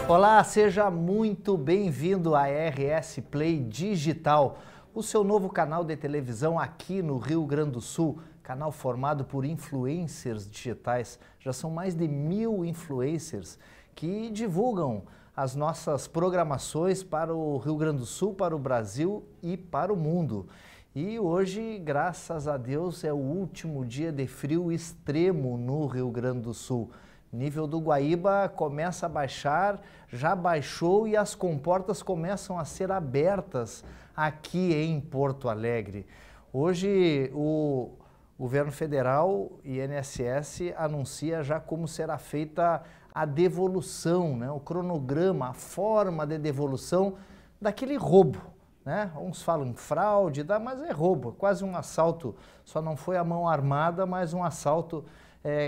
Olá, seja muito bem-vindo à RS Play Digital, o seu novo canal de televisão aqui no Rio Grande do Sul, canal formado por influencers digitais. Já são mais de 1000 influencers que divulgam as nossas programações para o Rio Grande do Sul, para o Brasil e para o mundo. E hoje, graças a Deus, é o último dia de frio extremo no Rio Grande do Sul. Nível do Guaíba começa a baixar, já baixou e as comportas começam a ser abertas aqui em Porto Alegre. Hoje o governo federal e INSS anuncia já como será feita a devolução, né? O cronograma, a forma de devolução daquele roubo, né? Uns falam em fraude, mas é roubo, quase um assalto, só não foi a mão armada, mas um assalto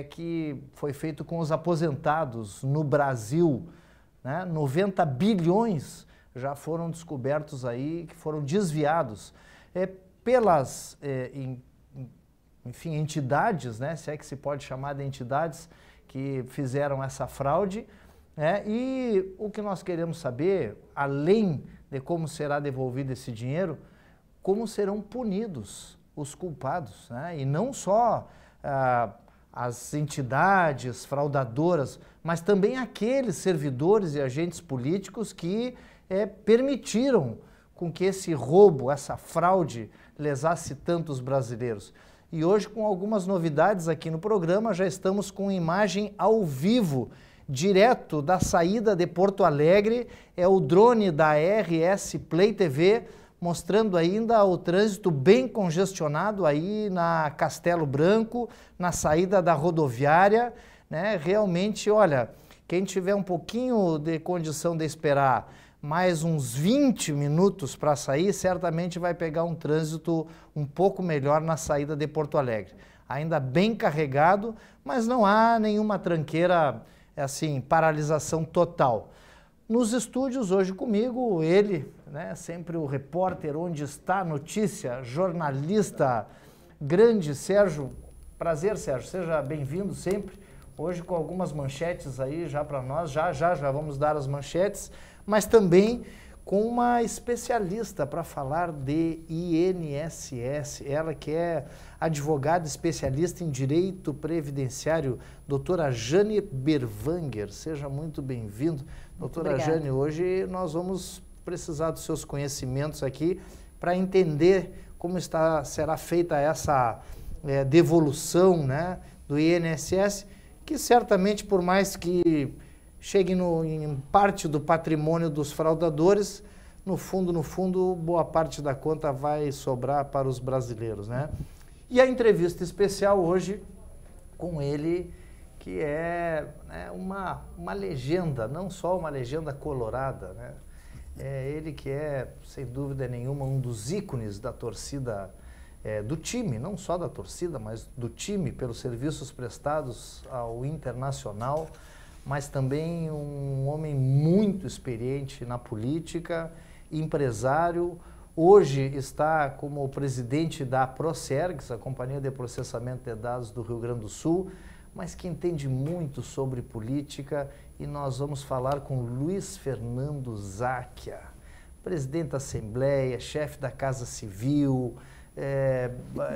que foi feito com os aposentados no Brasil, né? 90 bilhões já foram descobertos aí, que foram desviados pelas enfim, entidades, né? Se é que se pode chamar de entidades que fizeram essa fraude, né? E o que nós queremos saber, além de como será devolvido esse dinheiro, como serão punidos os culpados, né? E não só as entidades fraudadoras, mas também aqueles servidores e agentes políticos que permitiram com que esse roubo, essa fraude, lesasse tantos brasileiros. E hoje, com algumas novidades aqui no programa, já estamos com imagem ao vivo, direto da saída de Porto Alegre, é o drone da RS Play TV, mostrando ainda o trânsito bem congestionado aí na Castelo Branco, na saída da rodoviária, né? Realmente, olha, quem tiver um pouquinho de condição de esperar mais uns 20 minutos para sair, certamente vai pegar um trânsito um pouco melhor na saída de Porto Alegre. Ainda bem carregado, mas não há nenhuma tranqueira, assim, paralisação total. Nos estúdios hoje comigo, ele, né, sempre o repórter onde está a notícia, jornalista grande, Sérgio. Prazer, Sérgio, seja bem-vindo sempre. Hoje com algumas manchetes aí já para nós, já vamos dar as manchetes, mas também com uma especialista para falar de INSS, ela que é advogada especialista em direito previdenciário, doutora Jane Berwanger. Seja muito bem-vindo. Doutora Jane, hoje nós vamos precisar dos seus conhecimentos aqui para entender como será feita essa devolução, né, do INSS, que certamente, por mais que chegue em parte do patrimônio dos fraudadores, no fundo, boa parte da conta vai sobrar para os brasileiros, né? E a entrevista especial hoje com ele, que é uma legenda, não só uma legenda colorada, né? É ele que é, sem dúvida nenhuma, um dos ícones da torcida, do time, não só da torcida, mas do time, pelos serviços prestados ao Internacional, mas também um homem muito experiente na política, empresário. Hoje está como presidente da Procergs, a Companhia de Processamento de Dados do Rio Grande do Sul, mas que entende muito sobre política, e nós vamos falar com Luiz Fernando Záquia, presidente da Assembleia, chefe da Casa Civil,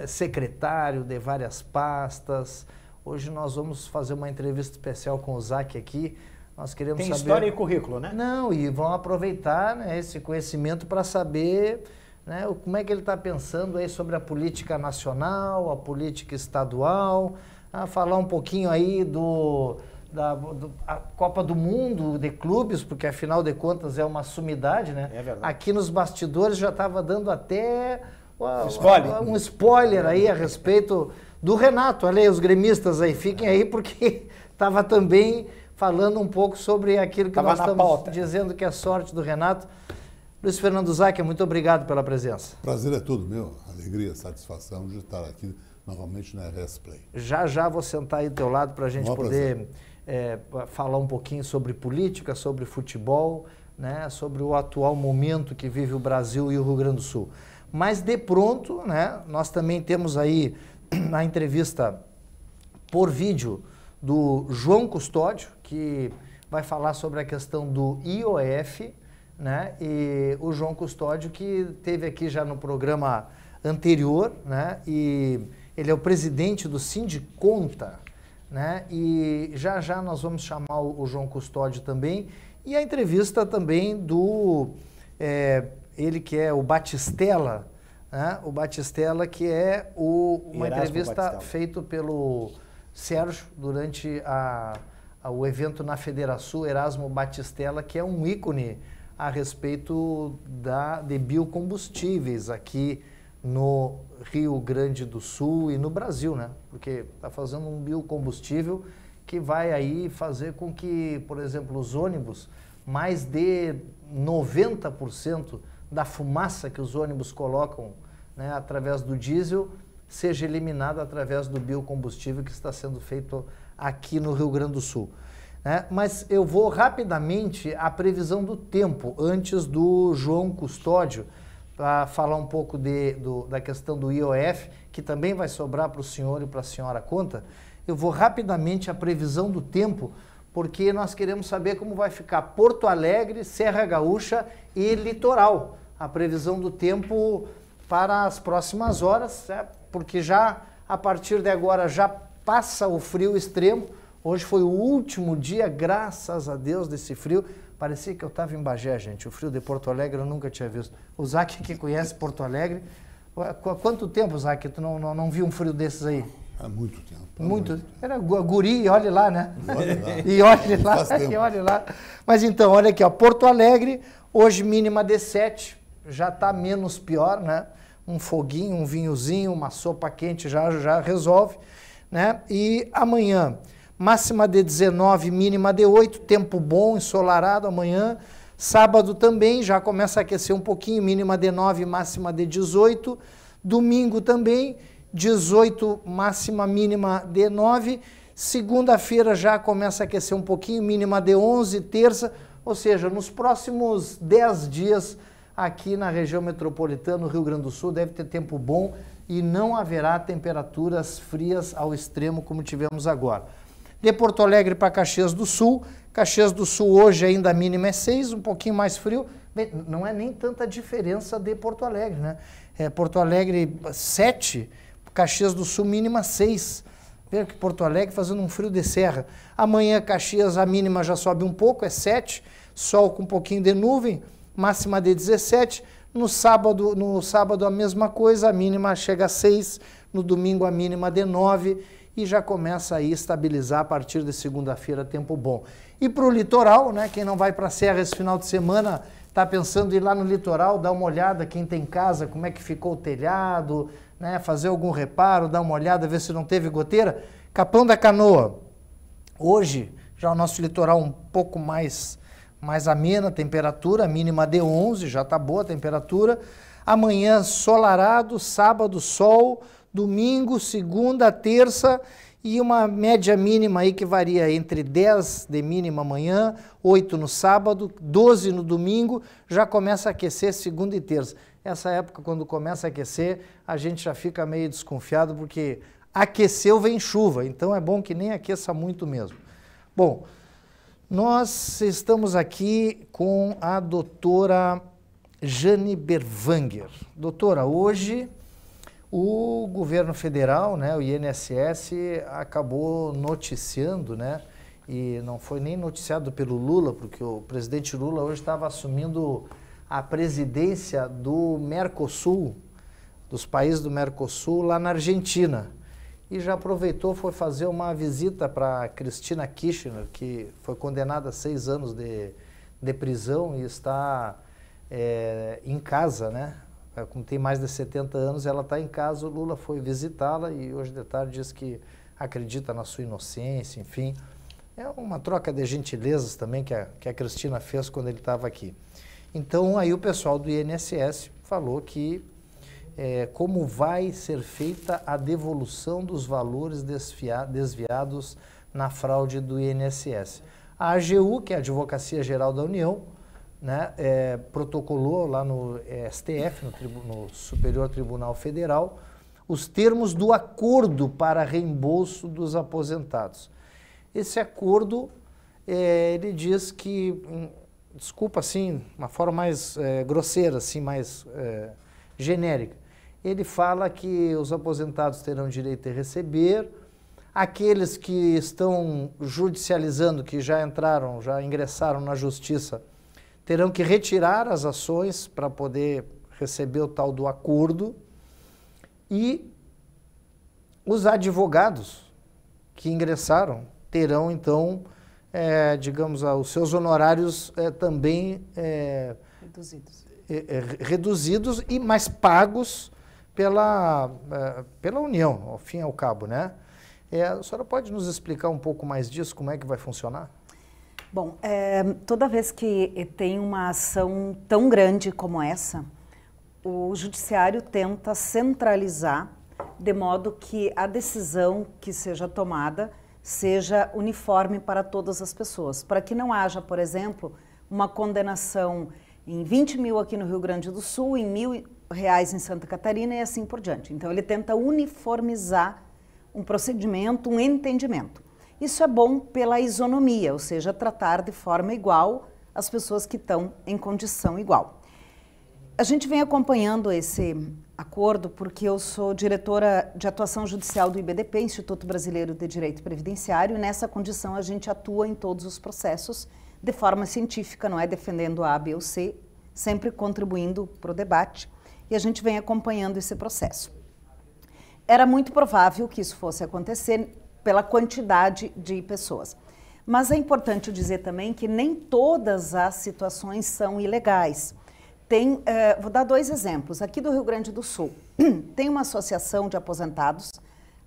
secretário de várias pastas. Hoje nós vamos fazer uma entrevista especial com o Záquia aqui. Nós queremos saber... Tem história e currículo, né? Não, e vão aproveitar, né, esse conhecimento para saber, né, como é que ele está pensando aí sobre a política nacional, a política estadual, falar um pouquinho aí da Copa do Mundo de clubes, porque afinal de contas é uma sumidade, né? É verdade. Aqui nos bastidores já estava dando até um spoiler aí a respeito do Renato. Olha aí, os gremistas aí, fiquem aí, porque estava também falando um pouco sobre aquilo que nós estamos dizendo que é sorte do Renato. Luiz Fernando Záquia, muito obrigado pela presença. Prazer é todo meu, alegria, satisfação de estar aqui novamente na RS Play. Já vou sentar aí do teu lado para a gente poder falar um pouquinho sobre política, sobre futebol, né, sobre o atual momento que vive o Brasil e o Rio Grande do Sul. Mas de pronto, né, nós também temos aí a entrevista por vídeo do João Custódio, que vai falar sobre a questão do IOF, né? E o João Custódio, que esteve aqui já no programa anterior, né? E ele é o presidente do Sindiconta, né? E já nós vamos chamar o João Custódio também. E a entrevista também do, ele que é o Batistella, né? O Batistella, que é uma entrevista feita pelo Sérgio durante o evento na Federação, Erasmo Batistella, que é um ícone a respeito de biocombustíveis aqui no Rio Grande do Sul e no Brasil, né? Porque está fazendo um biocombustível que vai aí fazer com que, por exemplo, os ônibus, mais de 90% da fumaça que os ônibus colocam, né, através do diesel, seja eliminada através do biocombustível que está sendo feito aqui no Rio Grande do Sul. Mas eu vou rapidamente à previsão do tempo, antes do João Custódio, para falar um pouco da questão do IOF, que também vai sobrar para o senhor e para a senhora conta. Eu vou rapidamente à previsão do tempo, porque nós queremos saber como vai ficar Porto Alegre, Serra Gaúcha e Litoral. A previsão do tempo para as próximas horas, porque já a partir de agora já passa o frio extremo. Hoje foi o último dia, graças a Deus, desse frio. Parecia que eu estava em Bagé, gente. O frio de Porto Alegre eu nunca tinha visto. O Zac, que conhece Porto Alegre, há quanto tempo, Zac, tu não viu um frio desses aí? Há muito tempo. Muito. Era guri, olhe lá, né? E olhe lá, e olhe lá. Mas então, olha aqui, ó, Porto Alegre, hoje mínima de 7, já está menos pior, né? Um foguinho, um vinhozinho, uma sopa quente já resolve, né? E amanhã, máxima de 19, mínima de 8, tempo bom, ensolarado amanhã. Sábado também, já começa a aquecer um pouquinho, mínima de 9, máxima de 18. Domingo também, 18, máxima mínima de 9. Segunda-feira já começa a aquecer um pouquinho, mínima de 11, terça. Ou seja, nos próximos 10 dias aqui na região metropolitana, no Rio Grande do Sul, deve ter tempo bom e não haverá temperaturas frias ao extremo como tivemos agora. De Porto Alegre para Caxias do Sul hoje ainda a mínima é 6, um pouquinho mais frio. Bem, não é nem tanta diferença de Porto Alegre, né? Porto Alegre 7, Caxias do Sul mínima 6. Veja que Porto Alegre fazendo um frio de serra. Amanhã Caxias a mínima já sobe um pouco, é 7, sol com um pouquinho de nuvem, máxima de 17. No sábado a mesma coisa, a mínima chega a 6, no domingo a mínima de 9. E já começa aí a estabilizar a partir de segunda-feira, tempo bom. E para o litoral, né, quem não vai para a Serra esse final de semana, está pensando em ir lá no litoral, dar uma olhada, quem tem casa, como é que ficou o telhado, né, fazer algum reparo, dar uma olhada, ver se não teve goteira. Capão da Canoa, hoje já o nosso litoral um pouco mais amena, temperatura, mínima de 11, já está boa a temperatura. Amanhã solarado, sábado sol, domingo, segunda, terça e uma média mínima aí que varia entre 10 de mínima amanhã, 8 no sábado, 12 no domingo, já começa a aquecer segunda e terça. Essa época, quando começa a aquecer, a gente já fica meio desconfiado porque aqueceu, vem chuva, então é bom que nem aqueça muito mesmo. Bom, nós estamos aqui com a doutora Jane Berwanger. Doutora, hoje o governo federal, né, o INSS, acabou noticiando, né, e não foi nem noticiado pelo Lula, porque o presidente Lula hoje estava assumindo a presidência do Mercosul, dos países do Mercosul, lá na Argentina. E já aproveitou, foi fazer uma visita para Cristina Kirchner, que foi condenada a 6 anos de prisão e está em casa, né? Como tem mais de 70 anos, ela está em casa, o Lula foi visitá-la e hoje de tarde diz que acredita na sua inocência, enfim. É uma troca de gentilezas também que a Cristina fez quando ele estava aqui. Então, aí o pessoal do INSS falou que como vai ser feita a devolução dos valores desviados na fraude do INSS. A AGU, que é a Advocacia Geral da União, né, protocolou lá no STF, no Superior Tribunal Federal, os termos do acordo para reembolso dos aposentados. Esse acordo ele diz que, desculpa assim, uma forma mais grosseira, assim, mais genérica, ele fala que os aposentados terão direito a receber, aqueles que estão judicializando, que já ingressaram na justiça, terão que retirar as ações para poder receber o tal do acordo, e os advogados que ingressaram terão, então, digamos, os seus honorários também reduzidos e mais pagos pela União, ao fim e ao cabo, né? A senhora pode nos explicar um pouco mais disso, como é que vai funcionar? Bom, toda vez que tem uma ação tão grande como essa, o judiciário tenta centralizar de modo que a decisão que seja tomada seja uniforme para todas as pessoas, para que não haja, por exemplo, uma condenação em 20 mil aqui no Rio Grande do Sul, em R$1.000 em Santa Catarina e assim por diante. Então ele tenta uniformizar um procedimento, um entendimento. Isso é bom pela isonomia, ou seja, tratar de forma igual as pessoas que estão em condição igual. A gente vem acompanhando esse acordo porque eu sou diretora de atuação judicial do IBDP, Instituto Brasileiro de Direito Previdenciário, e nessa condição a gente atua em todos os processos de forma científica, não é defendendo A, B ou C, sempre contribuindo para o debate, e a gente vem acompanhando esse processo. Era muito provável que isso fosse acontecer pela quantidade de pessoas. Mas é importante dizer também que nem todas as situações são ilegais. Vou dar 2 exemplos. Aqui do Rio Grande do Sul, tem uma associação de aposentados,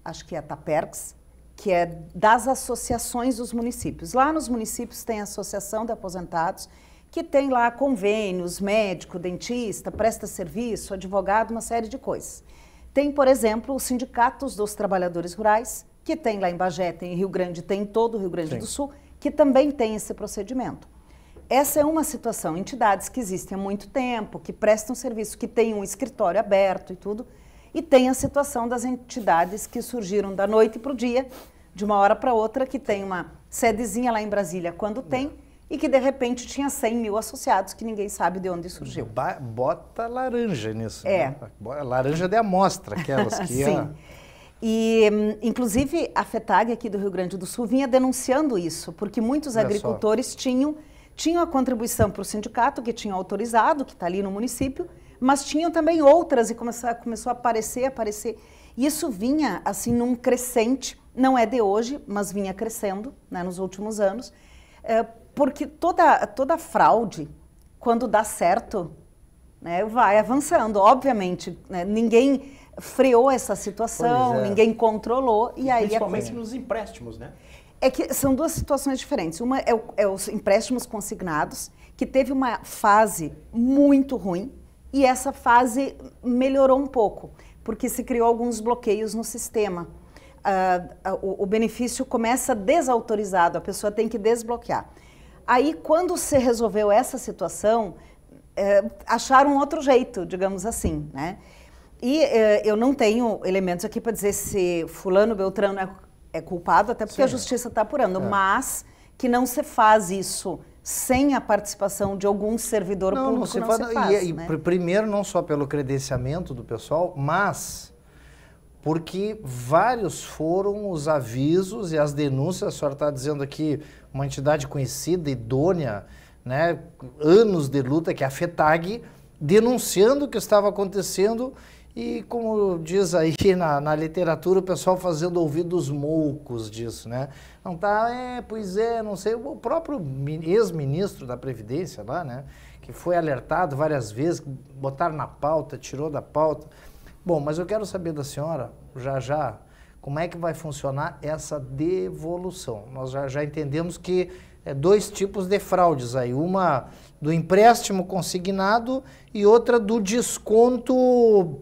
acho que é a TAPERGS, que é das associações dos municípios. Lá nos municípios tem a associação de aposentados, que tem lá convênios, médico, dentista, presta serviço, advogado, uma série de coisas. Tem, por exemplo, os sindicatos dos trabalhadores rurais, que tem lá em Bagé, tem em Rio Grande, tem em todo o Rio Grande do Sul, que também tem esse procedimento. Essa é uma situação, entidades que existem há muito tempo, que prestam serviço, que têm um escritório aberto e tudo, e tem a situação das entidades que surgiram da noite para o dia, de uma hora para outra, que tem uma sedezinha lá em Brasília quando tem, e que de repente tinha 100 mil associados, que ninguém sabe de onde surgiu. Bota laranja nisso. Né? Laranja de amostra, aquelas que... Sim. E, inclusive, a FETAG aqui do Rio Grande do Sul vinha denunciando isso, porque muitos agricultores tinham a contribuição para o sindicato, que tinha autorizado, que está ali no município, mas tinham também outras e começou a aparecer. E isso vinha, assim, num crescente, não é de hoje, mas vinha crescendo, né, nos últimos anos, porque toda fraude, quando dá certo, né, vai avançando. Obviamente, né, ninguém freou essa situação, ninguém controlou, e aí... Principalmente nos empréstimos, né? É que são 2 situações diferentes. Uma é os empréstimos consignados, que teve uma fase muito ruim, e essa fase melhorou um pouco, porque se criou alguns bloqueios no sistema. O benefício começa desautorizado, a pessoa tem que desbloquear. Aí, quando se resolveu essa situação, acharam outro jeito, digamos assim, né? E eu não tenho elementos aqui para dizer se fulano, beltrano é culpado, até porque a justiça está apurando, mas que não se faz isso sem a participação de algum servidor público, não se faz. Né? Primeiro, não só pelo credenciamento do pessoal, mas porque vários foram os avisos e as denúncias, a senhora está dizendo aqui, uma entidade conhecida, idônea, né, anos de luta, que é a FETAG, denunciando o que estava acontecendo e, como diz aí na literatura, o pessoal fazendo ouvidos moucos disso, né? Não tá, não sei, o próprio ex-ministro da Previdência lá, né, que foi alertado várias vezes, botaram na pauta, tirou da pauta. Bom, mas eu quero saber da senhora, já, como é que vai funcionar essa devolução. Nós já entendemos que 2 tipos de fraudes aí, uma do empréstimo consignado e outra do desconto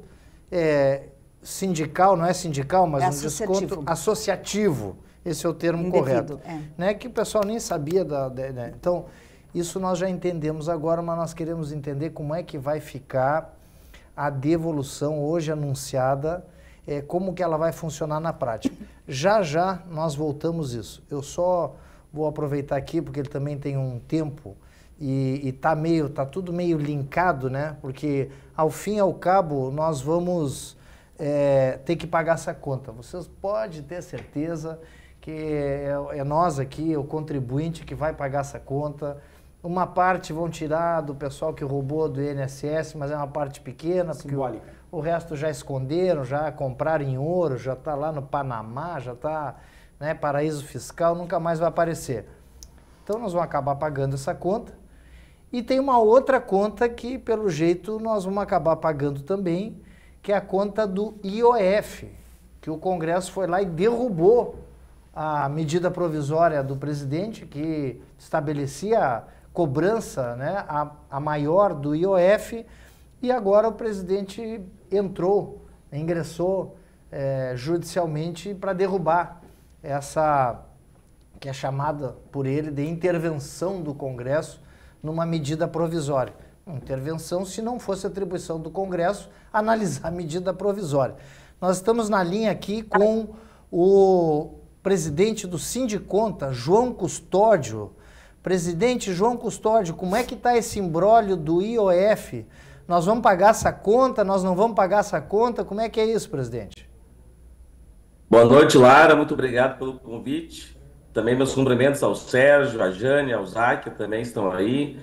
sindical, não é sindical, mas um desconto associativo, esse é o termo correto, né, que o pessoal nem sabia. Né? Então, isso nós já entendemos agora, mas nós queremos entender como é que vai ficar a devolução hoje anunciada, como que ela vai funcionar na prática. Já nós voltamos isso. Eu só vou aproveitar aqui porque ele também tem um tempo e tá tudo meio linkado, né? Porque ao fim e ao cabo nós vamos ter que pagar essa conta. Vocês podem ter certeza que é nós aqui, o contribuinte, que vai pagar essa conta. Uma parte vão tirar do pessoal que roubou do INSS, mas é uma parte pequena, simbólica. Porque o resto já esconderam, já compraram em ouro, já está lá no Panamá, já está, né, paraíso fiscal, nunca mais vai aparecer. Então nós vamos acabar pagando essa conta. E tem uma outra conta que, pelo jeito, nós vamos acabar pagando também, que é a conta do IOF, que o Congresso foi lá e derrubou a medida provisória do presidente, que estabelecia a cobrança, né, a maior do IOF, e agora o presidente ingressou judicialmente para derrubar essa, que é chamada por ele de intervenção do Congresso numa medida provisória. Intervenção se não fosse atribuição do Congresso analisar a medida provisória. Nós estamos na linha aqui com o presidente do Sindiconta, João Custódio. Presidente João Custódio, como é que está esse imbróglio do IOF? Nós vamos pagar essa conta, nós não vamos pagar essa conta? Como é que é isso, presidente? Boa noite, Lara. Muito obrigado pelo convite. Também meus cumprimentos ao Sérgio, à Jane, ao Zac, que também estão aí.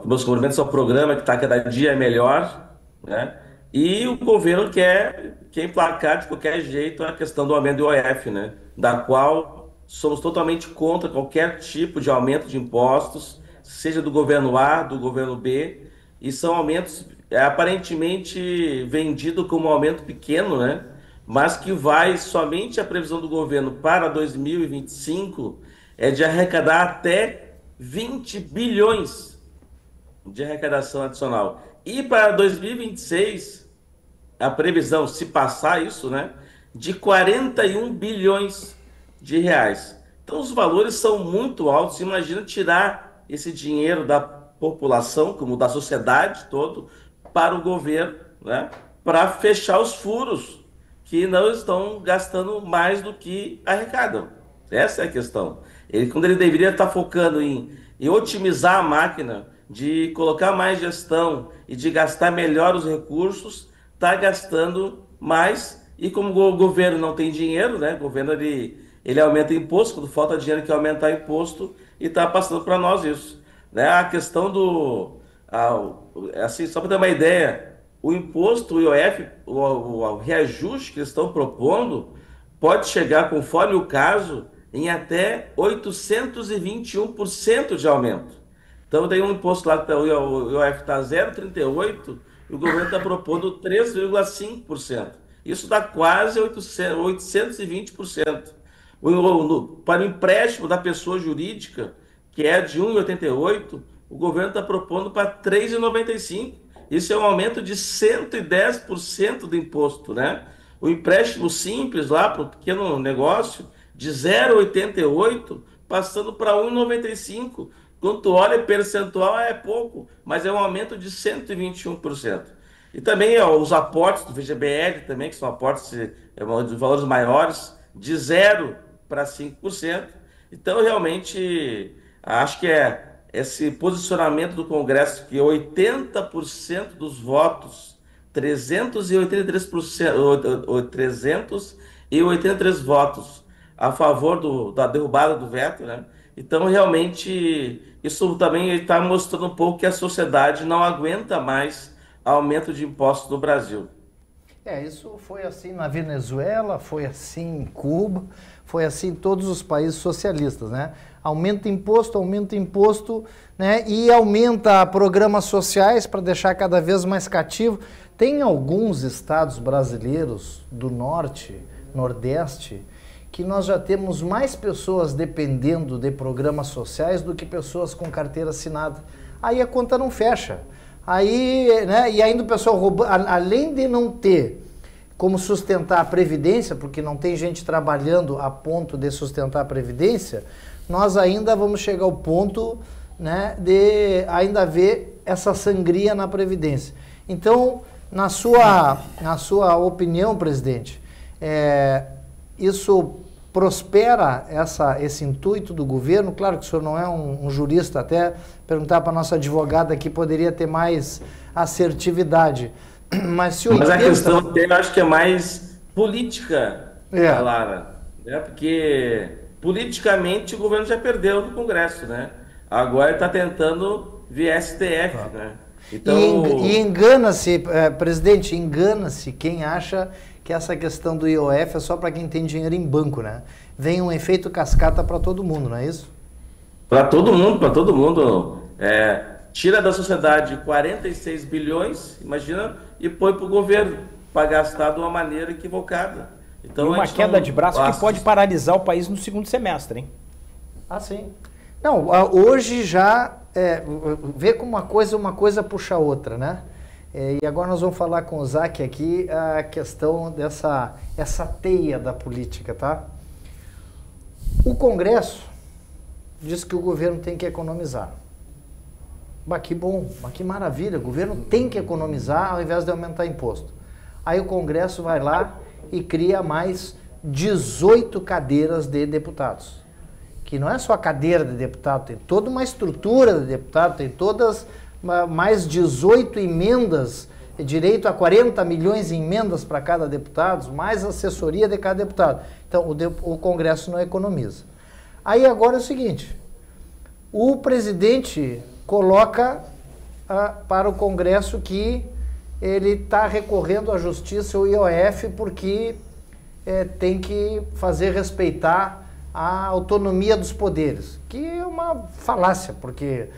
Meus cumprimentos ao programa, que está cada dia melhor, né? E o governo quer emplacar de qualquer jeito a questão do aumento do IOF, né? Da qual somos totalmente contra qualquer tipo de aumento de impostos, seja do governo A, do governo B, e são aumentos aparentemente vendidos como um aumento pequeno, né? Mas que vai somente a previsão do governo para 2025 é de arrecadar até 20 bilhões de arrecadação adicional. E para 2026, a previsão, se passar isso, né, de 41 bilhões de reais. Então os valores são muito altos. Imagina tirar esse dinheiro da população, como da sociedade todo, para o governo, né, para fechar os furos que não estão gastando mais do que arrecadam. Essa é a questão. Quando ele deveria estar focando em otimizar a máquina, de colocar mais gestão e de gastar melhor os recursos, está gastando mais. E como o governo não tem dinheiro, né? O governo ele aumenta imposto, quando falta dinheiro que aumentar imposto, e está passando para nós isso, né? A questão assim, só para ter uma ideia, o imposto, o IOF, o reajuste que eles estão propondo, pode chegar, conforme o caso, em até 821% de aumento. Então tem um imposto lá que o IOF está 0,38% e o governo está propondo 3,5%. Isso dá quase 820%. Para o empréstimo da pessoa jurídica, que é de 1,88%, o governo está propondo para 3,95%. Isso é um aumento de 110% do imposto, né? O empréstimo simples lá para o pequeno negócio, de 0,88%, passando para 1,95%. Quando tu olha percentual é pouco, mas é um aumento de 121%. E também os aportes do VGBL também, que são aportes de valores maiores, de 0% para 5%. Então, realmente, acho que esse posicionamento do Congresso, que 80% dos votos, 383 votos a favor da derrubada do veto, né? Então, realmente, isso também está mostrando um pouco que a sociedade não aguenta mais aumento de impostos no Brasil. Isso foi assim na Venezuela, foi assim em Cuba, foi assim em todos os países socialistas, né? Aumenta imposto, né? E aumenta programas sociais para deixar cada vez mais cativo. Tem alguns estados brasileiros do norte, nordeste, que nós já temos mais pessoas dependendo de programas sociais do que pessoas com carteira assinada. Aí a conta não fecha. Aí, né, e ainda o pessoal rouba, além de não ter como sustentar a Previdência, porque não tem gente trabalhando a ponto de sustentar a Previdência, nós ainda vamos chegar ao ponto, né, de ainda ver essa sangria na Previdência. Então, na sua opinião, presidente, isso prospera esse intuito do governo? Claro que o senhor não é um jurista, até perguntar para a nossa advogada que poderia ter mais assertividade. Mas se 80... Mas a questão eu acho que é mais política, Lara, né? Porque politicamente o governo já perdeu no Congresso, né? Agora está tentando via STF, né? Então... E engana-se, presidente, engana-se quem acha que essa questão do IOF é só para quem tem dinheiro em banco, né? Vem um efeito cascata para todo mundo, não é isso? Para todo mundo, para todo mundo. Tira da sociedade 46 bilhões, imagina, e põe para o governo para gastar de uma maneira equivocada. Então, e uma queda de braço que pode paralisar o país no segundo semestre, hein? Ah, sim. Não, hoje já vê como uma coisa puxa a outra, né? E agora nós vamos falar com o Zac aqui a questão essa teia da política, tá? O Congresso diz que o governo tem que economizar. Bah, que bom, mas que maravilha, o governo tem que economizar ao invés de aumentar imposto. Aí o Congresso vai lá e cria mais 18 cadeiras de deputados. Que não é só a cadeira de deputado, tem toda uma estrutura de deputado, tem todas mais 18 emendas, direito a 40 milhões em emendas para cada deputado, mais assessoria de cada deputado. Então o Congresso não economiza. Aí agora é o seguinte, o presidente coloca para o Congresso que ele está recorrendo à justiça, o IOF, porque tem que fazer respeitar a autonomia dos poderes, que é uma falácia, porque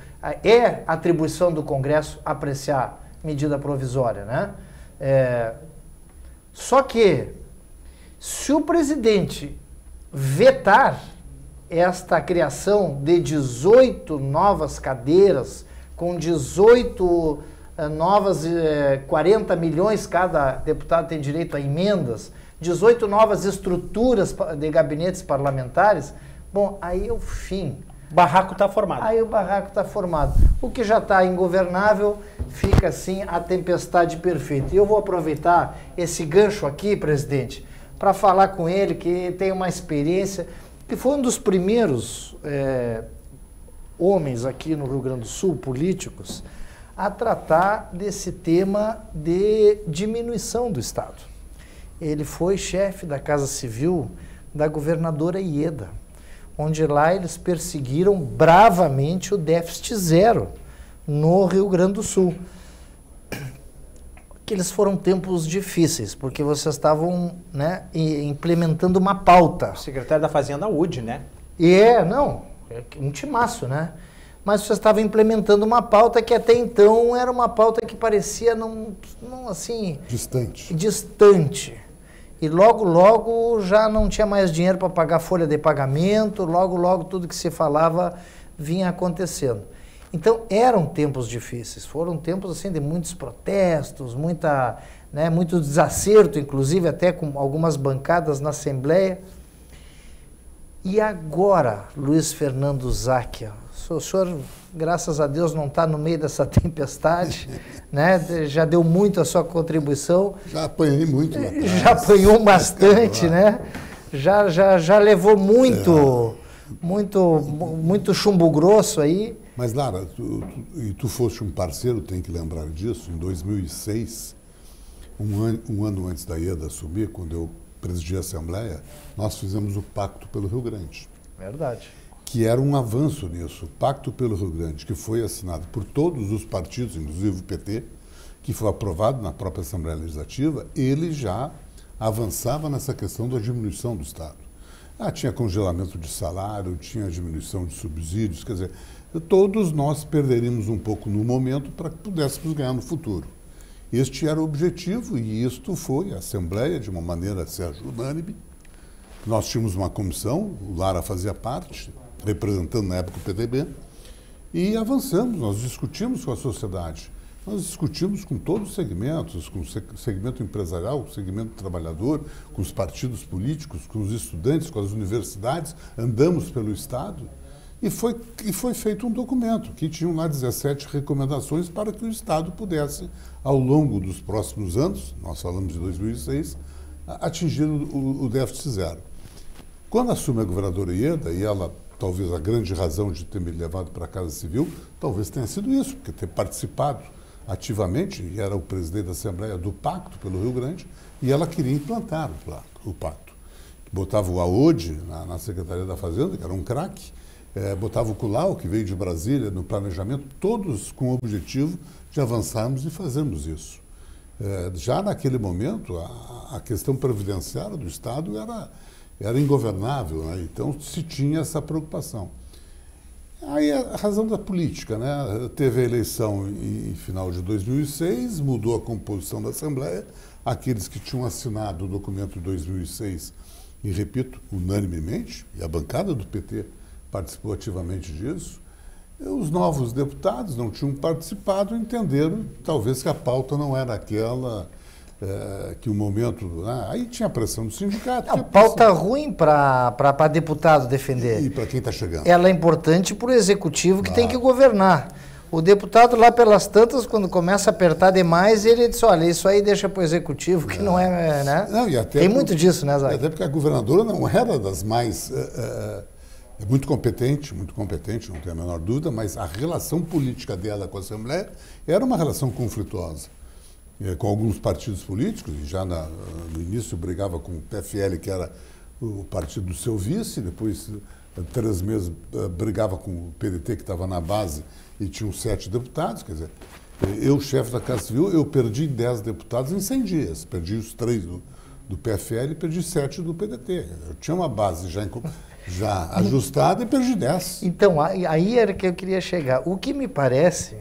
é atribuição do Congresso apreciar medida provisória, né? Só que, se o presidente vetar esta criação de 18 novas cadeiras, com 18 novas, 40 milhões cada deputado tem direito a emendas, 18 novas estruturas de gabinetes parlamentares, bom, aí é o fim. O barraco está formado. Aí o barraco está formado. O que já está ingovernável fica assim a tempestade perfeita. E eu vou aproveitar esse gancho aqui, presidente, para falar com ele, que tem uma experiência, que foi um dos primeiros homens aqui no Rio Grande do Sul, políticos, a tratar desse tema de diminuição do Estado. Ele foi chefe da Casa Civil da governadora Ieda, onde lá eles perseguiram bravamente o déficit zero no Rio Grande do Sul. Aqueles foram tempos difíceis, porque vocês estavam, né, implementando uma pauta. O secretário da Fazenda, UD, né? É um timaço, né? Mas vocês estavam implementando uma pauta que até então era uma pauta que parecia não assim... Distante. E logo já não tinha mais dinheiro para pagar folha de pagamento, logo tudo que se falava vinha acontecendo. Então eram tempos difíceis, foram tempos assim de muitos protestos, muito desacerto, inclusive até com algumas bancadas na Assembleia. E agora, Luiz Fernando Zac, o senhor, graças a Deus, não está no meio dessa tempestade, né? Já deu muito a sua contribuição. Já apanhei muito. Já apanhou bastante, né? Já levou muito chumbo grosso aí. Mas, Lara, tu foste um parceiro, tem que lembrar disso, em 2006, um ano antes da Ieda assumir, quando eu presidi a Assembleia, nós fizemos o Pacto pelo Rio Grande. Verdade. Que era um avanço nisso, o Pacto pelo Rio Grande, que foi assinado por todos os partidos, inclusive o PT, que foi aprovado na própria Assembleia Legislativa, ele já avançava nessa questão da diminuição do Estado. Tinha congelamento de salário, tinha diminuição de subsídios, quer dizer, todos nós perderíamos um pouco no momento para que pudéssemos ganhar no futuro. Este era o objetivo e isto foi a Assembleia, de uma maneira, Sérgio, unânime. Nós tínhamos uma comissão, o Lara fazia parte, representando na época o PDB, e avançamos, nós discutimos com a sociedade, nós discutimos com todos os segmentos, com o segmento empresarial, com o segmento trabalhador, com os partidos políticos, com os estudantes, com as universidades, andamos pelo Estado, e foi feito um documento que tinha lá 17 recomendações para que o Estado pudesse, ao longo dos próximos anos, nós falamos de 2006, atingir o déficit zero. Quando assume a governadora Ieda, e ela, talvez a grande razão de ter me levado para a Casa Civil, talvez tenha sido isso, porque ter participado ativamente, e era o presidente da Assembleia do Pacto pelo Rio Grande, e ela queria implantar o pacto. Botava o Aode na Secretaria da Fazenda, que era um craque, botava o Kulau, que veio de Brasília, no planejamento, todos com o objetivo de avançarmos e fazermos isso. Já naquele momento, a questão previdenciária do Estado era ingovernável, né? Então se tinha essa preocupação. Aí a razão da política, né? Teve a eleição em final de 2006, mudou a composição da Assembleia, aqueles que tinham assinado o documento de 2006, e repito, unanimemente, e a bancada do PT participou ativamente disso, os novos deputados não tinham participado, entenderam talvez que a pauta não era aquela, que o momento... aí tinha pressão do sindicato. Não, pauta ruim para deputado defender. E para quem está chegando. Ela é importante para o executivo que tem que governar. O deputado lá pelas tantas, quando começa a apertar demais, ele diz, olha, isso aí deixa para o executivo, que não é, né? Não, e até tem muito disso, né, Zay? Até porque a governadora não era das mais... muito competente, não tenho a menor dúvida, mas a relação política dela com a Assembleia era uma relação conflituosa. Com alguns partidos políticos, e já no início brigava com o PFL, que era o partido do seu vice, depois, 3 meses, brigava com o PDT, que estava na base, e tinham 7 deputados, quer dizer, eu, chefe da Casa Civil, eu perdi 10 deputados em 100 dias, perdi os 3 do PFL e perdi 7 do PDT. Eu tinha uma base já ajustada e perdi 10. Então, aí era que eu queria chegar. O que me parece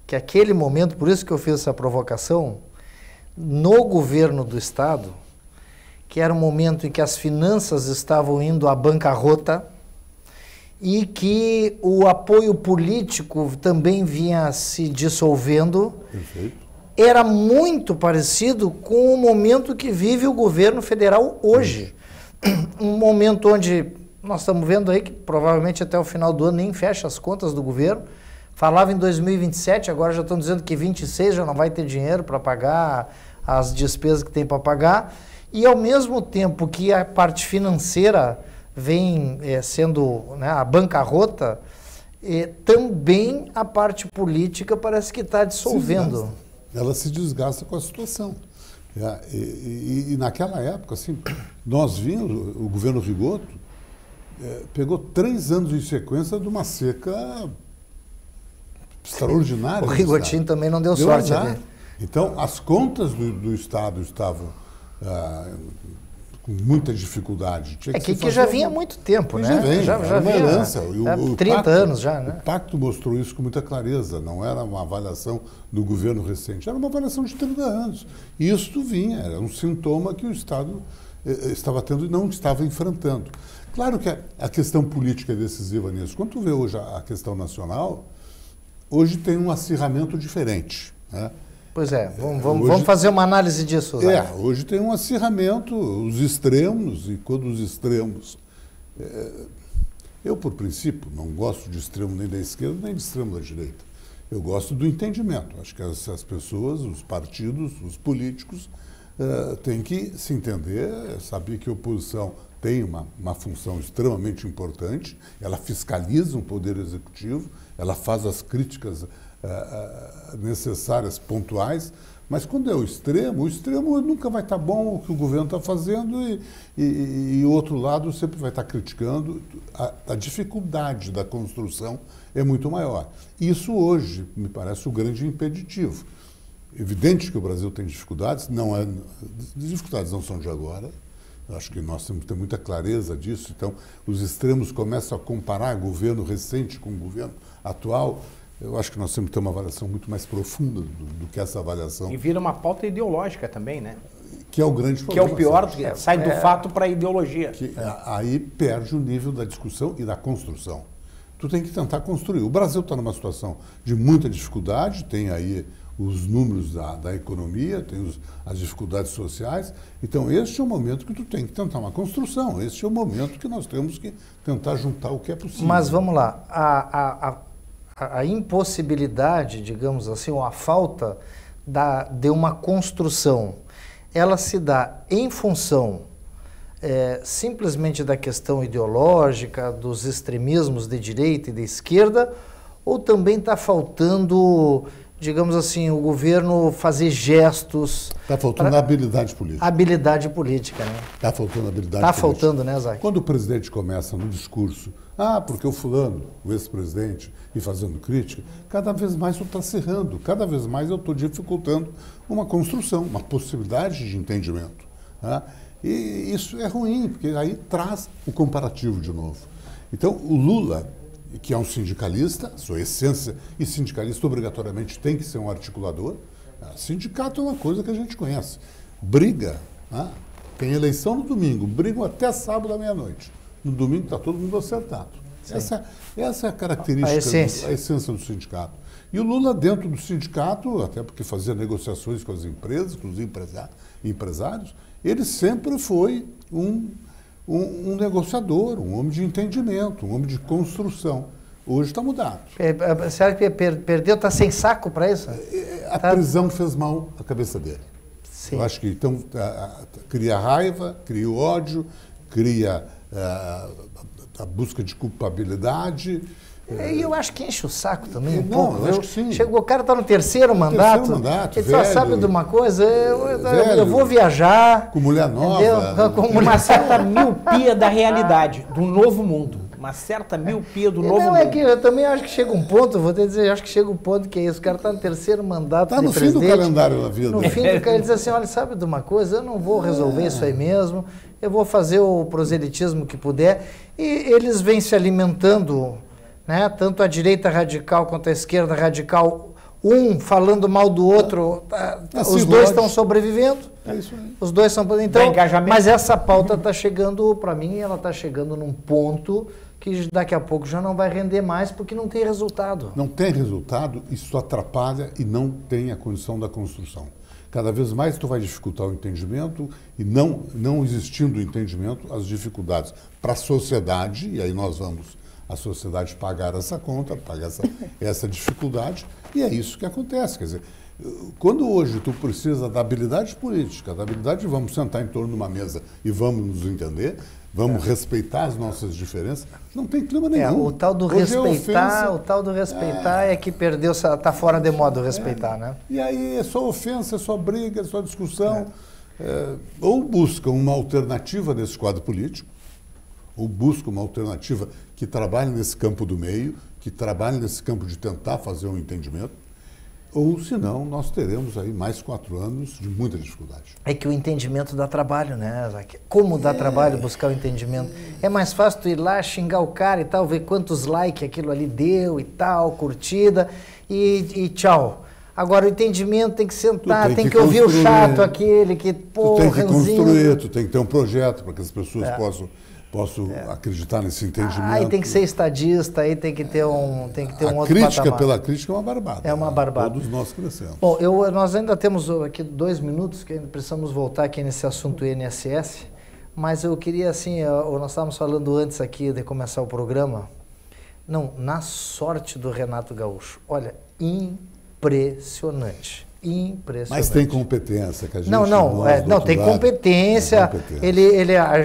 que aquele momento, por isso que eu fiz essa provocação, no governo do Estado, que era um momento em que as finanças estavam indo à bancarrota e que o apoio político também vinha se dissolvendo. Perfeito. Era muito parecido com o momento que vive o governo federal hoje. Um momento onde nós estamos vendo aí que provavelmente até o final do ano nem fecha as contas do governo. Falava em 2027, agora já estão dizendo que 26 já não vai ter dinheiro para pagar as despesas que tem para pagar. E ao mesmo tempo que a parte financeira vem sendo, né, a bancarrota, também a parte política parece que está dissolvendo. Ela se desgasta com a situação. E naquela época, assim, nós vimos, o governo Rigoto pegou 3 anos em sequência de uma seca extraordinária. O Rigotinho também não deu sorte ali. Então, as contas do Estado estavam com muita dificuldade. Que já vinha há muito tempo, né? Já vinha herança. 30 anos já, né? O pacto mostrou isso com muita clareza. Não era uma avaliação do governo recente, era uma avaliação de 30 anos. E isso vinha, era um sintoma que o Estado estava tendo e não estava enfrentando. Claro que a questão política é decisiva nisso. Quando tu vê hoje a questão nacional, hoje tem um acirramento diferente, né? Pois é, vamos fazer uma análise disso. Hoje tem um acirramento, os extremos, e quando os extremos... eu, por princípio, não gosto de extremo nem da esquerda, nem de extremo da direita. Eu gosto do entendimento. Acho que as pessoas, os partidos, os políticos, têm que se entender, saber que a oposição tem uma função extremamente importante, ela fiscaliza o poder executivo, ela faz as críticas necessárias, pontuais, mas quando é o extremo nunca vai estar bom o que o governo está fazendo e o outro lado sempre vai estar criticando. A dificuldade da construção é muito maior. Isso hoje me parece o grande impeditivo. Evidente que o Brasil tem dificuldades, as dificuldades não são de agora. Eu acho que nós temos que ter muita clareza disso. Então, os extremos começam a comparar governo recente com o governo atual. Eu acho que nós temos que ter uma avaliação muito mais profunda do que essa avaliação. E vira uma pauta ideológica também, né? Que é o grande problema. Que é o pior, sai do fato para a ideologia. Aí perde o nível da discussão e da construção. Tu tem que tentar construir. O Brasil está numa situação de muita dificuldade, tem aí os números da economia, tem as dificuldades sociais. Então, este é o momento que tu tem que tentar uma construção. Este é o momento que nós temos que tentar juntar o que é possível. Mas vamos lá, a impossibilidade, digamos assim, ou a falta de uma construção, ela se dá em função simplesmente da questão ideológica, dos extremismos de direita e de esquerda, ou também está faltando, digamos assim, o governo fazer gestos... Está faltando habilidade política. Habilidade política, né? Está faltando habilidade política. Está faltando, né, Zac? Quando o presidente começa no discurso, porque o fulano, o ex-presidente, e fazendo crítica, cada vez mais eu estou acirrando, cada vez mais eu estou dificultando uma construção, uma possibilidade de entendimento. Tá? E isso é ruim, porque aí traz o comparativo de novo. Então, o Lula, que é um sindicalista, sua essência, e sindicalista obrigatoriamente tem que ser um articulador. Sindicato é uma coisa que a gente conhece. Briga, tem eleição no domingo, brigam até sábado à meia-noite. No domingo está todo mundo acertado. Essa é a característica, a essência do sindicato. E o Lula, dentro do sindicato, até porque fazia negociações com as empresas, com os empresários, ele sempre foi um negociador, um homem de entendimento, um homem de construção. Hoje está mudado. Será que perdeu, está sem saco para isso? A prisão fez mal à cabeça dele. Sim. Eu acho que então cria raiva, cria ódio, cria a busca de culpabilidade. E eu acho que enche o saco também um pouco. Eu acho que sim. Chegou, o cara está no terceiro mandato. Ele só sabe de uma coisa, eu vou viajar. Com mulher nova. Com uma certa miopia da realidade, do novo mundo. Uma certa miopia do novo mundo. É que eu também acho que chega um ponto, vou te dizer, acho que chega um ponto que é isso, o cara está no terceiro mandato de presidente. Está no fim do calendário da vida. No fim do calendário, ele diz assim, olha, sabe de uma coisa, eu não vou resolver isso aí mesmo, eu vou fazer o proselitismo que puder. E eles vêm se alimentando, né, tanto a direita radical quanto a esquerda radical, um falando mal do outro, os dois estão sobrevivendo. É isso aí. Os dois são... Então, mas essa pauta está chegando, para mim, ela está chegando num ponto que daqui a pouco já não vai render mais porque não tem resultado. Não tem resultado, isso atrapalha e não tem a condição da construção. Cada vez mais tu vai dificultar o entendimento e não existindo o entendimento, as dificuldades para a sociedade, e aí nós vamos, a sociedade, pagar essa conta, pagar essa dificuldade, e é isso que acontece. Quer dizer, quando hoje tu precisa da habilidade política, da habilidade de vamos sentar em torno de uma mesa e vamos nos entender, vamos respeitar as nossas diferenças, não tem clima nenhum. O tal do respeitar, é que perdeu, está fora de moda o respeitar, né? E aí é só ofensa, é só briga, é só discussão. Ou buscam uma alternativa nesse quadro político, ou buscam uma alternativa que trabalhe nesse campo do meio, que trabalhe nesse campo de tentar fazer um entendimento, ou senão nós teremos aí mais 4 anos de muita dificuldade. É que o entendimento dá trabalho, né, Zac? Como dá trabalho buscar o entendimento? É mais fácil tu ir lá, xingar o cara e tal, ver quantos likes aquilo ali deu e tal, curtida e tchau. Agora o entendimento tem que sentar, tem que ouvir o chato aquele que, pô, tu tem que construir, tu tem que ter um projeto para que as pessoas possam acreditar nesse entendimento. Aí tem que ser estadista, aí tem que ter um outro patamar. A crítica pela crítica é uma barbada. É uma barbada. Todos nós crescemos. Bom, nós ainda temos aqui 2 minutos, que ainda precisamos voltar aqui nesse assunto INSS, mas eu queria, assim, nós estávamos falando antes aqui de começar o programa, na sorte do Renato Gaúcho. Olha, impressionante. Mas tem competência que a gente não tem competência.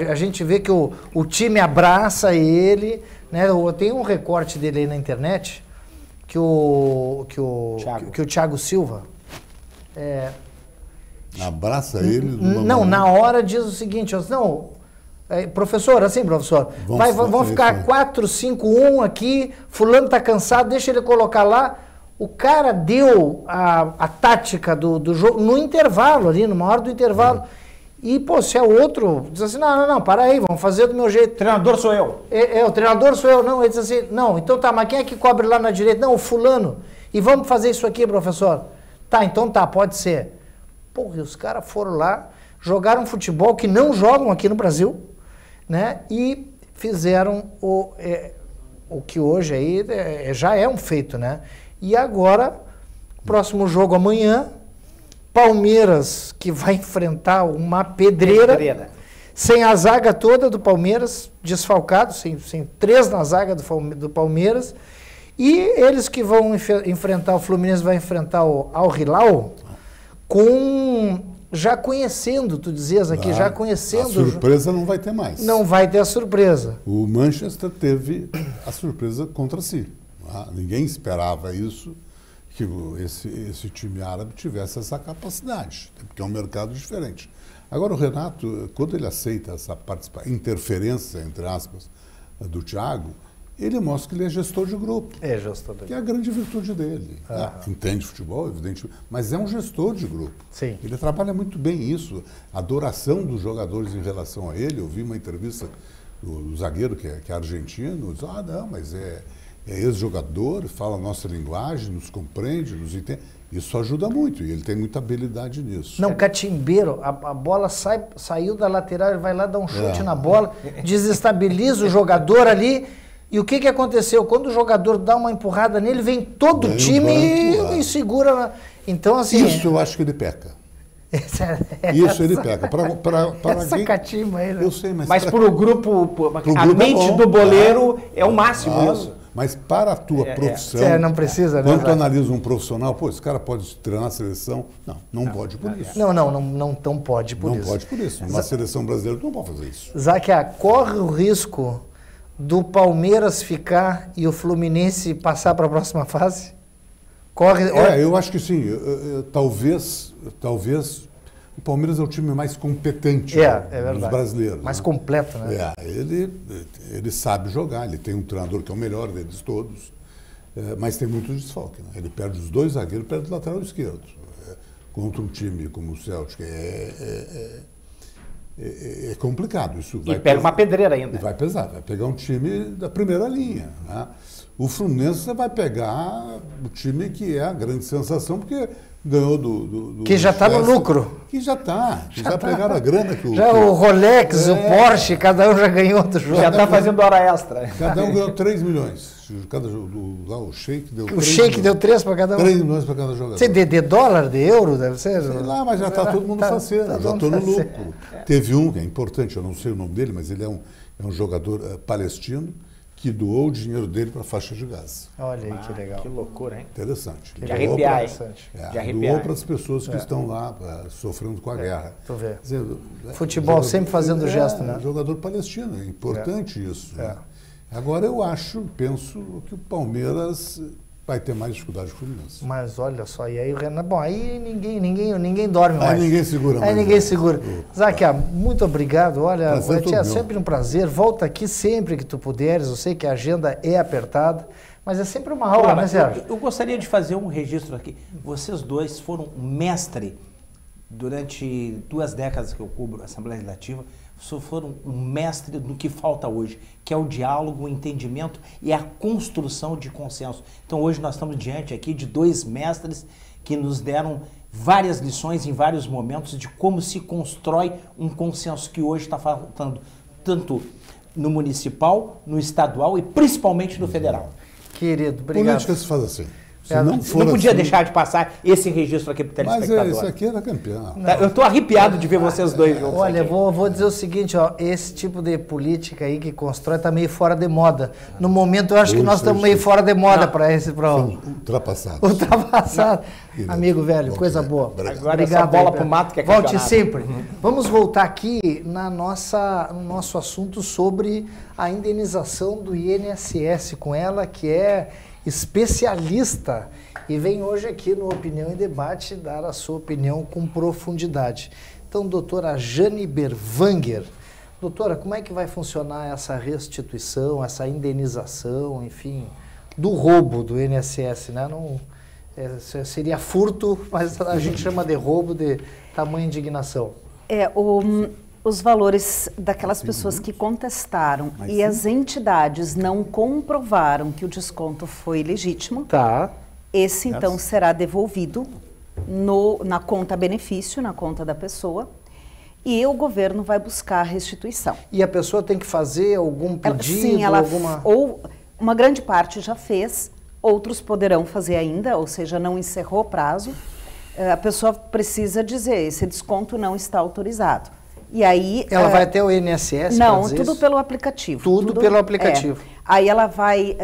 A gente vê que o time abraça ele, né? Tem um recorte dele aí na internet que o Thiago Silva abraça ele. Na hora diz o seguinte, professor, vamos ficar 4-5-1 aqui, fulano tá cansado, deixa ele colocar lá. O cara deu a tática do jogo no intervalo ali, numa hora do intervalo. E, pô, se é outro, diz assim, não, para aí, vamos fazer do meu jeito. O treinador sou eu. O treinador sou eu. Não, ele diz assim, não, então tá, mas quem é que cobre lá na direita? Não, o fulano. E vamos fazer isso aqui, professor. Tá, então tá, pode ser. Porra, e os caras foram lá, jogaram futebol que não jogam aqui no Brasil, né? E fizeram o que hoje aí já é um feito, né? E agora, próximo jogo amanhã, Palmeiras, que vai enfrentar uma pedreira. Sem a zaga toda do Palmeiras, desfalcado, sem 3 na zaga do Palmeiras. E eles que vão enfrentar o Fluminense, vai enfrentar o Al Hilal com já conhecendo, tu dizias aqui, já conhecendo... A surpresa não vai ter mais. Não vai ter a surpresa. O Manchester teve a surpresa contra si. Ninguém esperava isso, que esse time árabe tivesse essa capacidade, porque é um mercado diferente. Agora, o Renato, quando ele aceita essa interferência, entre aspas, do Thiago, ele mostra que ele é gestor de grupo. É gestor de grupo. Que é a grande virtude dele. Entende futebol, evidentemente, mas é um gestor de grupo. Sim. Ele trabalha muito bem isso. A adoração dos jogadores em relação a ele. Eu vi uma entrevista do zagueiro, que é argentino, diz, não, mas é ex-jogador, fala a nossa linguagem, nos compreende, nos entende. Isso ajuda muito, e ele tem muita habilidade nisso. Não, catimbeiro, a bola saiu da lateral, ele vai lá dar um chute na bola, desestabiliza o jogador ali, e o que aconteceu? Quando o jogador dá uma empurrada nele, vem todo o time e segura. Então, assim... Isso eu acho que ele peca. Isso ele peca. Essa catimba aí, né? Eu sei, mas para o grupo, a mente do boleiro é o máximo isso. Mas para a tua profissão, não precisa, né? Quando tu analisa um profissional, esse cara pode treinar a seleção. Não pode por isso. Não pode por isso. Não pode por isso. Uma seleção brasileira tu não pode fazer isso. Záquia, corre o risco do Palmeiras ficar e o Fluminense passar para a próxima fase? Corre. Eu acho que sim. Talvez o Palmeiras é o time mais competente dos brasileiros. Mais completo, né? Ele sabe jogar, ele tem um treinador que é o melhor deles todos, mas tem muito desfalque. Né? Ele perde os dois zagueiros, perde o lateral esquerdo. Contra um time como o Celtic é complicado. Isso e pega uma pedreira ainda. Vai pesar, vai pegar um time da primeira linha. Né? O Fluminense vai pegar o time que é a grande sensação, porque ganhou do que já está no lucro. Que já está. Já pegaram a grana que o Rolex, o Porsche, cada um já ganhou do jogo. Já está fazendo hora extra. Cada um ganhou 3 milhões. O Sheik deu 3 milhões. O Sheik deu 3 para cada um? 3 milhões para cada jogador. Você de dólar, de euro, deve ser? Sei lá, mas já está todo mundo faceiro. Já estou no lucro. Teve um, que é importante, eu não sei o nome dele, mas ele é um jogador palestino, que doou o dinheiro dele para a faixa de Gaza. Olha aí, que legal. Que loucura, hein? Interessante. De arrepiar, doou para as pessoas que estão lá sofrendo com a guerra. Tu vê. Futebol sempre fazendo gesto, né? Jogador palestino, é importante isso. Né? Agora eu penso que o Palmeiras vai ter mais dificuldade que o Fluminense. Mas olha só, e aí o Renan, bom, aí ninguém dorme mais. Aí ninguém segura mais. Aí ninguém segura. Záquia, muito obrigado. Olha, é sempre um prazer. Volta aqui sempre que tu puderes. Eu sei que a agenda é apertada, mas é sempre uma aula, né, Sérgio? Eu gostaria de fazer um registro aqui. Vocês dois foram mestre durante 2 décadas que eu cubro a Assembleia Legislativa. Vocês foram um mestre do que falta hoje, que é o diálogo, o entendimento e a construção de consenso. Então hoje nós estamos diante aqui de 2 mestres que nos deram várias lições em vários momentos de como se constrói um consenso que hoje está faltando, tanto no municipal, no estadual e principalmente no federal. Querido, obrigado. Política se faz assim. Não podia deixar de passar esse registro aqui para o telespectador. Mas isso aqui era campeão. Eu estou arrepiado de ver vocês dois juntos. Olha, vou dizer o seguinte, esse tipo de política aí que constrói está meio fora de moda. No momento eu acho que nós estamos meio fora de moda para esse programa. Ultrapassado. Ultrapassado. Amigo velho, coisa boa. Agora obrigado, bola para o mato que é Volte sempre. Vamos voltar aqui no nosso assunto sobre a indenização do INSS, com ela que é especialista e vem hoje aqui no Opinião em Debate dar a sua opinião com profundidade. Então, doutora Jane Berwanger, doutora, como é que vai funcionar essa restituição, essa indenização, enfim, do roubo do INSS, né? Não, seria furto, mas a gente chama de roubo de tamanha indignação. Os valores daquelas pessoas que contestaram e as entidades não comprovaram que o desconto foi legítimo, esse então será devolvido na conta benefício, na conta da pessoa, e o governo vai buscar a restituição. E a pessoa tem que fazer algum pedido? Sim, ou uma grande parte já fez, outros poderão fazer ainda, ou seja, não encerrou o prazo. A pessoa precisa dizer, esse desconto não está autorizado. E aí, ela vai até o INSS? Não, tudo pelo aplicativo. Tudo pelo aplicativo. Aí ela vai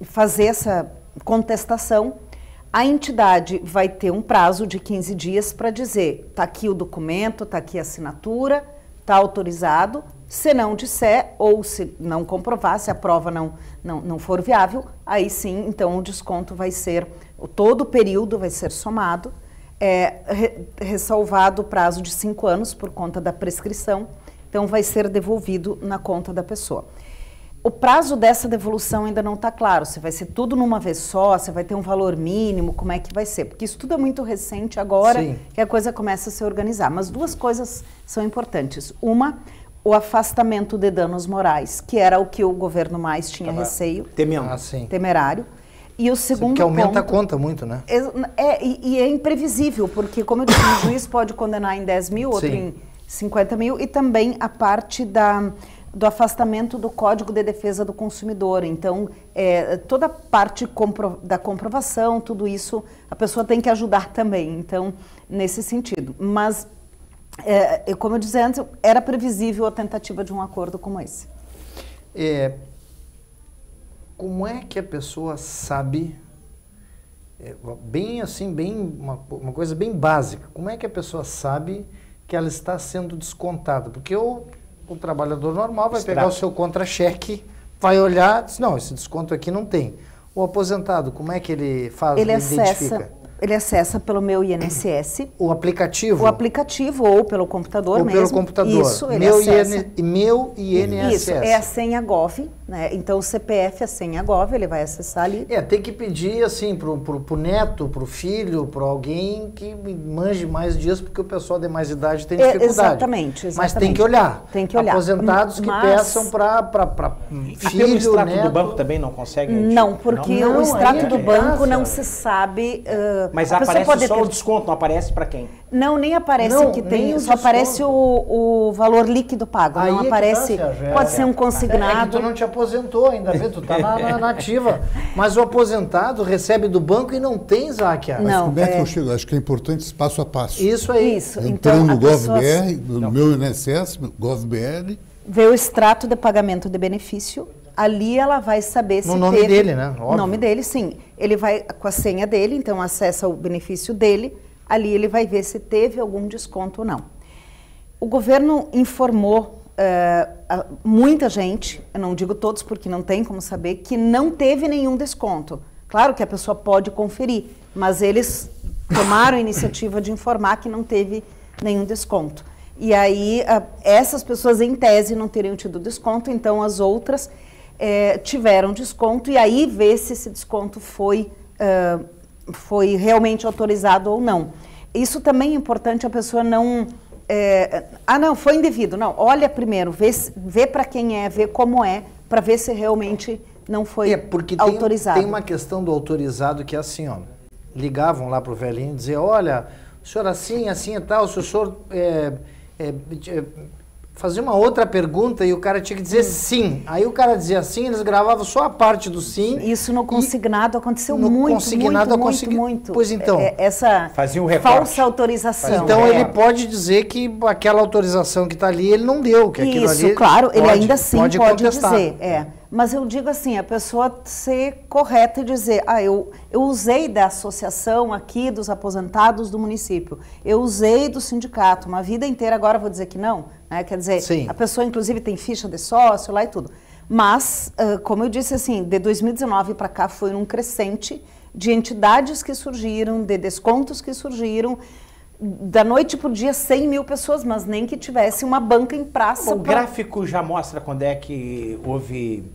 fazer essa contestação. A entidade vai ter um prazo de 15 dias para dizer, está aqui o documento, está aqui a assinatura, está autorizado. Se não disser, ou se não comprovar, se a prova não for viável, aí sim, então o desconto vai ser, todo o período vai ser somado, ressalvado o prazo de 5 anos por conta da prescrição, então vai ser devolvido na conta da pessoa. O prazo dessa devolução ainda não está claro, se vai ser tudo numa vez só, se vai ter um valor mínimo, como é que vai ser, porque isso tudo é muito recente agora, sim, que a coisa começa a se organizar. Mas 2 coisas são importantes. Uma, o afastamento de danos morais, que era o que o governo mais tinha receio, temerário. E o segundo que aumenta a conta muito, né? E é imprevisível, porque, como eu disse, um juiz pode condenar em 10 mil, outro em 50 mil, e também a parte do afastamento do Código de Defesa do Consumidor. Então, toda a parte da comprovação, tudo isso, a pessoa tem que ajudar também, então, nesse sentido. Mas, como eu disse antes, era previsível a tentativa de um acordo como esse. Como é que a pessoa sabe, bem assim, uma coisa bem básica, como é que a pessoa sabe que ela está sendo descontada? Porque o trabalhador normal vai pegar o seu contra-cheque, vai olhar, diz, não, esse desconto aqui não tem. O aposentado, como é que ele faz, identifica? Ele acessa pelo Meu INSS. O aplicativo? O aplicativo ou pelo computador mesmo. Ou pelo computador. Isso, ele acessa. Meu INSS. Isso, é a senha Gov, né? Então o CPF é a senha Gov, ele vai acessar ali. Tem que pedir assim pro neto, pro filho, pro alguém que manje mais disso, porque o pessoal de mais idade tem dificuldade. Exatamente. Mas tem que olhar. Tem que olhar. Aposentados que peçam para filho, pelo extrato neto. do banco também não consegue? Não, porque o extrato do banco não se sabe... Mas aparece só o desconto, não aparece para quem? Não, nem aparece que tem, só aparece o valor líquido pago, não aparece, pode ser um consignado. Tu não te aposentou ainda, vê, tu tá na ativa. Mas o aposentado recebe do banco e não tem, Záquia. Mas como é que eu chego? Acho que é importante passo a passo. Isso aí. Entrando então, no GovBR, no Meu INSS, GovBR. Vê o extrato de pagamento de benefício. Ali ela vai saber se no nome teve... dele, né? No nome dele, sim. Ele vai com a senha dele, então acessa o benefício dele. Ali ele vai ver se teve algum desconto ou não. O governo informou muita gente, eu não digo todos porque não tem como saber, que não teve nenhum desconto. Claro que a pessoa pode conferir, mas eles tomaram a iniciativa de informar que não teve nenhum desconto. E aí, essas pessoas, em tese, não teriam tido desconto, então as outras tiveram desconto, e aí vê se esse desconto foi realmente autorizado ou não. Isso também é importante, a pessoa não... não, foi indevido. Não, olha primeiro, vê para quem vê como para ver se realmente não foi porque autorizado. Tem uma questão do autorizado que é assim, ó, ligavam lá pro velhinho e diziam, olha, o senhor assim e tal, se o senhor fazia uma outra pergunta e o cara tinha que dizer sim. Aí o cara dizia sim, eles gravavam só a parte do sim. Isso no consignado aconteceu muito. Pois então. Essa falsa autorização. Então ele pode dizer que aquela autorização que está ali, ele não deu. Que aquilo Isso, ali claro, ele ainda assim pode dizer. Mas eu digo assim, a pessoa ser correta e dizer, eu usei da associação aqui dos aposentados do município, eu usei do sindicato, uma vida inteira, agora vou dizer que não, né? Quer dizer, sim, a pessoa inclusive tem ficha de sócio lá e tudo. Mas, como eu disse assim, de 2019 para cá foi um crescente de entidades que surgiram, de descontos que surgiram, da noite para o dia 100 mil pessoas, mas nem que tivesse uma banca em praça. O gráfico já mostra quando é que houve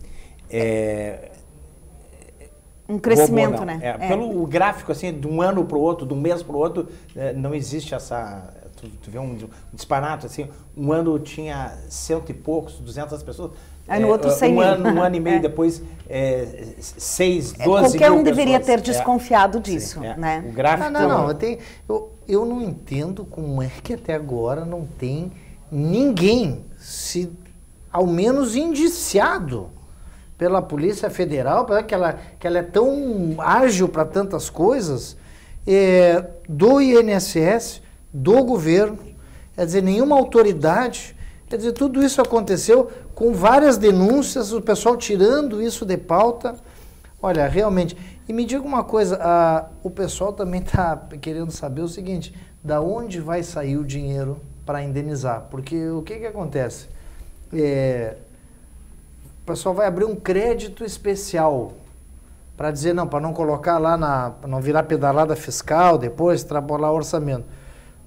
um crescimento, né? Pelo gráfico, assim, de um ano para o outro, de um mês para o outro, não existe essa... Tu vê um disparate, assim, um ano tinha 100 e poucos, 200 pessoas. Aí no outro 100 mil. Um ano e meio depois, 6, 12 mil qualquer um pessoas. deveria ter desconfiado disso, né? O gráfico... Eu não entendo como é que até agora não tem ninguém, ao menos indiciado pela Polícia Federal, que ela é tão ágil para tantas coisas, do INSS, do governo, quer dizer, nenhuma autoridade, quer dizer, tudo isso aconteceu com várias denúncias, o pessoal tirando isso de pauta. Olha, realmente, E me diga uma coisa, o pessoal também está querendo saber o seguinte, da onde vai sair o dinheiro para indenizar? Porque o que acontece? O pessoal vai abrir um crédito especial para dizer, não, para não colocar lá, para não virar pedalada fiscal, depois extrapolar o orçamento.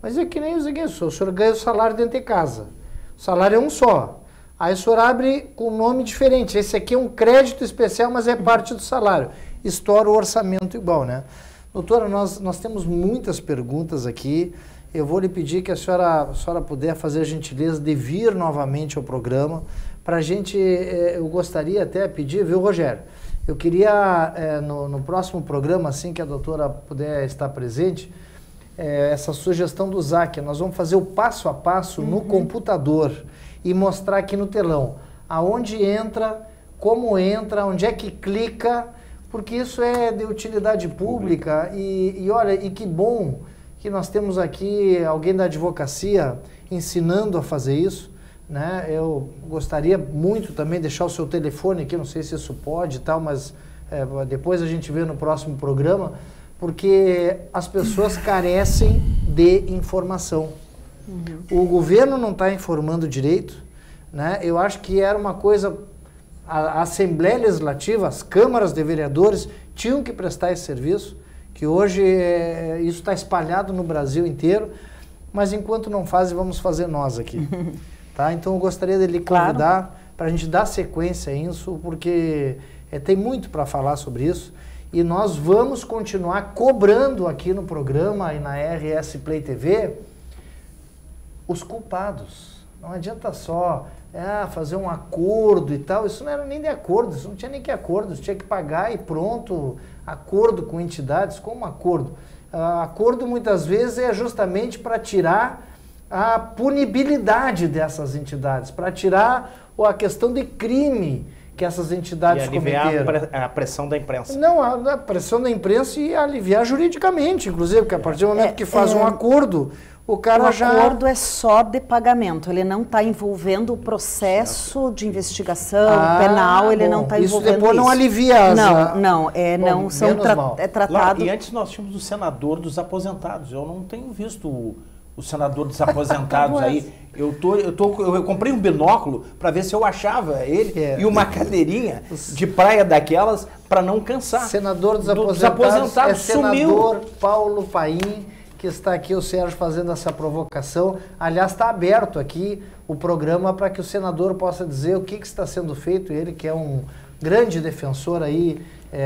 Mas é que nem o seguinte, o senhor ganha o salário dentro de casa, o salário é um só. Aí o senhor abre com um nome diferente, esse aqui é um crédito especial, mas é parte do salário. Estoura o orçamento igual, né? Doutora, nós temos muitas perguntas aqui. Eu vou lhe pedir que a senhora puder fazer a gentileza de vir novamente ao programa. Para a gente, eu gostaria até pedir, viu, Rogério? Eu queria, no próximo programa, assim que a doutora puder estar presente, essa sugestão do Zac. Nós vamos fazer o passo a passo no computador e mostrar aqui no telão aonde entra, como entra, onde é que clica, porque isso é de utilidade pública e olha, e que bom que nós temos aqui alguém da advocacia ensinando a fazer isso, né? Eu gostaria muito também de deixar o seu telefone aqui, não sei se isso pode e tal, mas depois a gente vê no próximo programa, porque as pessoas carecem de informação. O governo não está informando direito, né? Eu acho que era uma coisa, a Assembleia Legislativa, as câmaras de vereadores tinham que prestar esse serviço, que hoje isso está espalhado no Brasil inteiro, mas enquanto não fazem, vamos fazer nós aqui. Tá? Então eu gostaria de lhe convidar para a gente dar sequência a isso, porque tem muito para falar sobre isso. E nós vamos continuar cobrando aqui no programa e na RS Play TV os culpados. Não adianta só fazer um acordo e tal. Isso não era nem de acordo, isso não tinha nem que acordo. Isso tinha que pagar e pronto. Acordo com entidades, como acordo? Acordo muitas vezes é justamente para tirar a punibilidade dessas entidades, para tirar a questão de crime que essas entidades cometeram. E aliviar a pressão da imprensa. Não, a pressão da imprensa e aliviar juridicamente, inclusive, porque a partir do momento que faz um acordo, o cara já... O acordo é só de pagamento, ele não está envolvendo o processo de investigação penal, ele não está envolvendo isso. Depois não alivia as... Não são tratados... E antes nós tínhamos o senador dos aposentados, eu não tenho visto o senador dos aposentados aí. Eu comprei um binóculo para ver se eu achava ele e uma cadeirinha de praia daquelas para não cansar. Senador dos aposentados senador Paulo Paim, que está aqui o Sérgio fazendo essa provocação. Aliás, está aberto aqui o programa para que o senador possa dizer o que está sendo feito, ele que é um grande defensor aí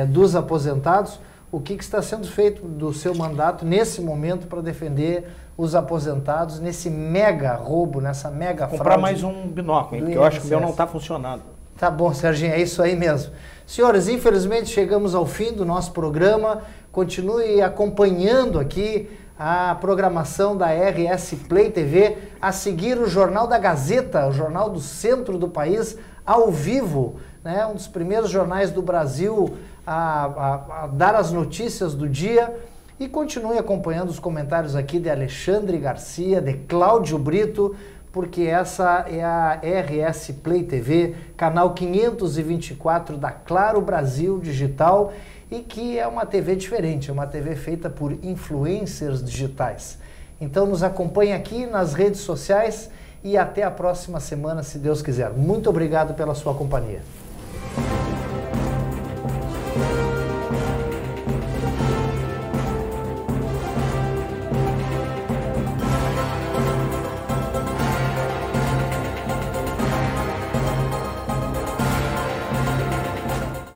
dos aposentados, o que está sendo feito do seu mandato nesse momento para defender os aposentados nesse mega roubo, nessa mega fraude. Comprar mais um binóculo, porque eu acho que o meu não está funcionando. Tá bom, Serginho, é isso aí mesmo. Senhores, infelizmente chegamos ao fim do nosso programa. Continue acompanhando aqui a programação da RS Play TV, a seguir o Jornal da Gazeta, o jornal do centro do país, ao vivo, né? Um dos primeiros jornais do Brasil a dar as notícias do dia. E continue acompanhando os comentários aqui de Alexandre Garcia, de Cláudio Brito, porque essa é a RS Play TV, canal 524 da Claro Brasil Digital, e que é uma TV diferente, é uma TV feita por influencers digitais. Então nos acompanhe aqui nas redes sociais e até a próxima semana, se Deus quiser. Muito obrigado pela sua companhia.